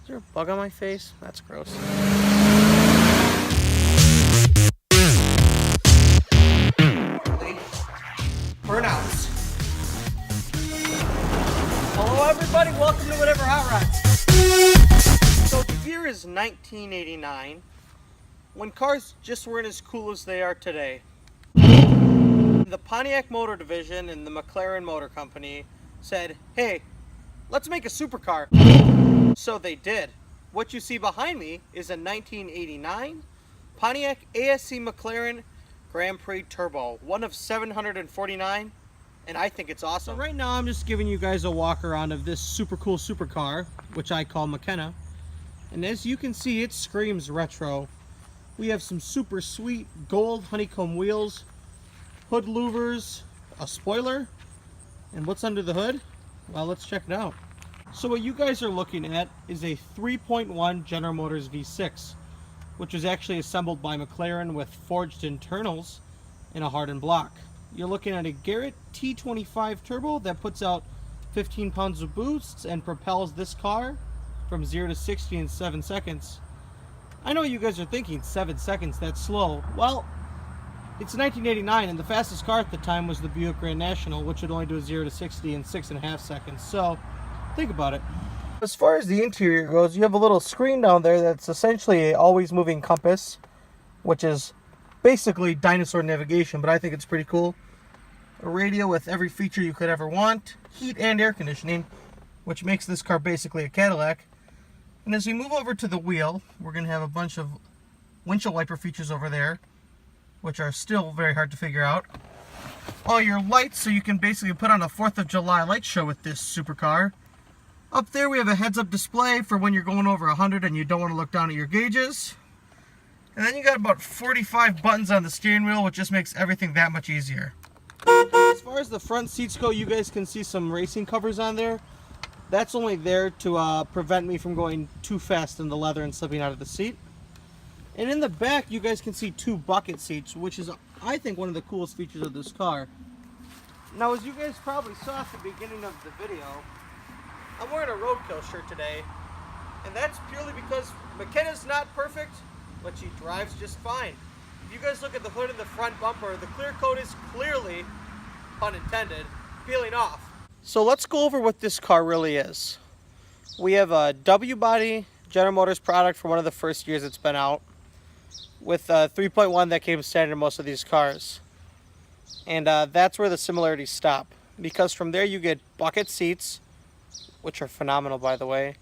Is there a bug on my face? That's gross. Burnouts. Hello everybody, welcome to Whatever Hot Rods. So the year is 1989, when cars just weren't as cool as they are today. The Pontiac Motor Division and the McLaren Motor Company said, hey, let's make a supercar. So they did. What you see behind me is a 1989 Pontiac ASC McLaren Grand Prix Turbo, one of 749, and I think it's awesome. So right now I'm just giving you guys a walk around of this super cool supercar, which I call McKenna. And as you can see, it screams retro. We have some super sweet gold honeycomb wheels, hood louvers, a spoiler, and what's under the hood? Well, let's check it out. So what you guys are looking at is a 3.1 General Motors V6, which was actually assembled by McLaren with forged internals in a hardened block. You're looking at a Garrett T25 turbo that puts out 15 pounds of boost and propels this car from 0 to 60 in 7 seconds. I know you guys are thinking 7 seconds, that's slow. Well, it's 1989 and the fastest car at the time was the Buick Grand National, which would only do a 0 to 60 in 6.5 seconds. So think about it. As far as the interior goes, you have a little screen down there that's essentially a always moving compass, which is basically dinosaur navigation, but I think it's pretty cool. A radio with every feature you could ever want, heat and air conditioning, which makes this car basically a Cadillac. And as we move over to the wheel, we're going to have a bunch of windshield wiper features over there, which are still very hard to figure out. All your lights, so you can basically put on a 4th of July light show with this supercar. Up there we have a heads-up display for when you're going over 100 and you don't want to look down at your gauges. And then you got about 45 buttons on the steering wheel, which just makes everything that much easier. As far as the front seats go, you guys can see some racing covers on there. That's only there to prevent me from going too fast in the leather and slipping out of the seat. And in the back, you guys can see 2 bucket seats, which is, I think, one of the coolest features of this car. Now, as you guys probably saw at the beginning of the video, I'm wearing a roadkill shirt today, and that's purely because McKenna's not perfect, but she drives just fine. If you guys look at the hood and the front bumper, the clear coat is clearly, pun intended, peeling off. So let's go over what this car really is. We have a W-body General Motors product for one of the first years it's been out, with 3.1 that came standard in most of these cars. And that's where the similarities stop, because from there you get bucket seats, which are phenomenal, by the way.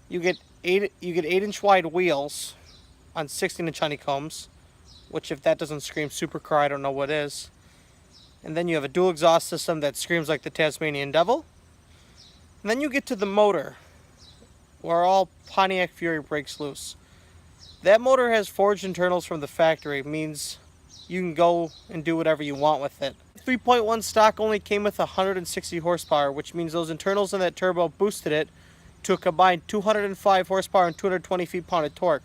You get 8-inch wide wheels on 16-inch honeycombs, which if that doesn't scream supercar, I don't know what is. And then you have a dual exhaust system that screams like the Tasmanian Devil. And then you get to the motor, where all Pontiac Fury breaks loose. That motor has forged internals from the factory, means you can go and do whatever you want with it. 3.1 stock only came with 160 horsepower, which means those internals in that turbo boosted it to a combined 205 horsepower and 220 feet-pound of torque.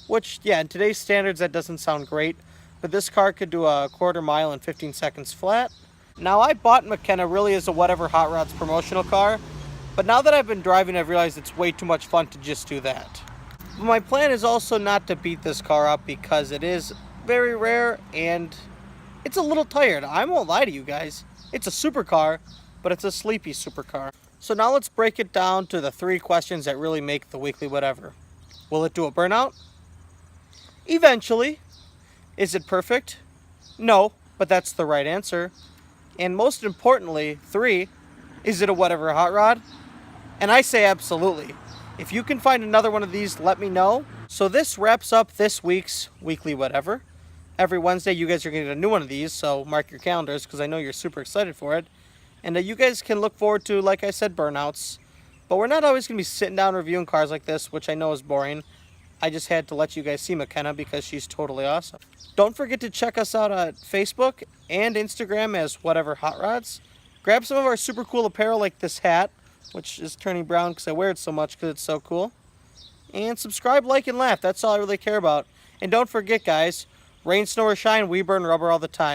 Which, yeah, in today's standards that doesn't sound great, but this car could do a 1/4 mile in 15 seconds flat. Now, I bought McKenna really as a Whatever Hot Rods promotional car, but now that I've been driving, I've realized it's way too much fun to just do that. But my plan is also not to beat this car up because it is very rare and it's a little tired. I won't lie to you guys. It's a supercar, but it's a sleepy supercar. So now let's break it down to the 3 questions that really make the weekly whatever. Will it do a burnout? Eventually. Is it perfect? No, but that's the right answer. And most importantly, 3, is it a Whatever hot rod? And I say absolutely. If you can find another one of these, let me know. So this wraps up this week's weekly whatever. Every Wednesday, you guys are going to get a new one of these, so mark your calendars because I know you're super excited for it. And you guys can look forward to, like I said, burnouts. But we're not always going to be sitting down reviewing cars like this, which I know is boring. I just had to let you guys see McKenna because she's totally awesome. Don't forget to check us out on Facebook and Instagram as Whatever Hot Rods. Grab some of our super cool apparel like this hat, which is turning brown because I wear it so much because it's so cool. And subscribe, like, and laugh. That's all I really care about. And don't forget, guys, rain, snow, or shine, we burn rubber all the time.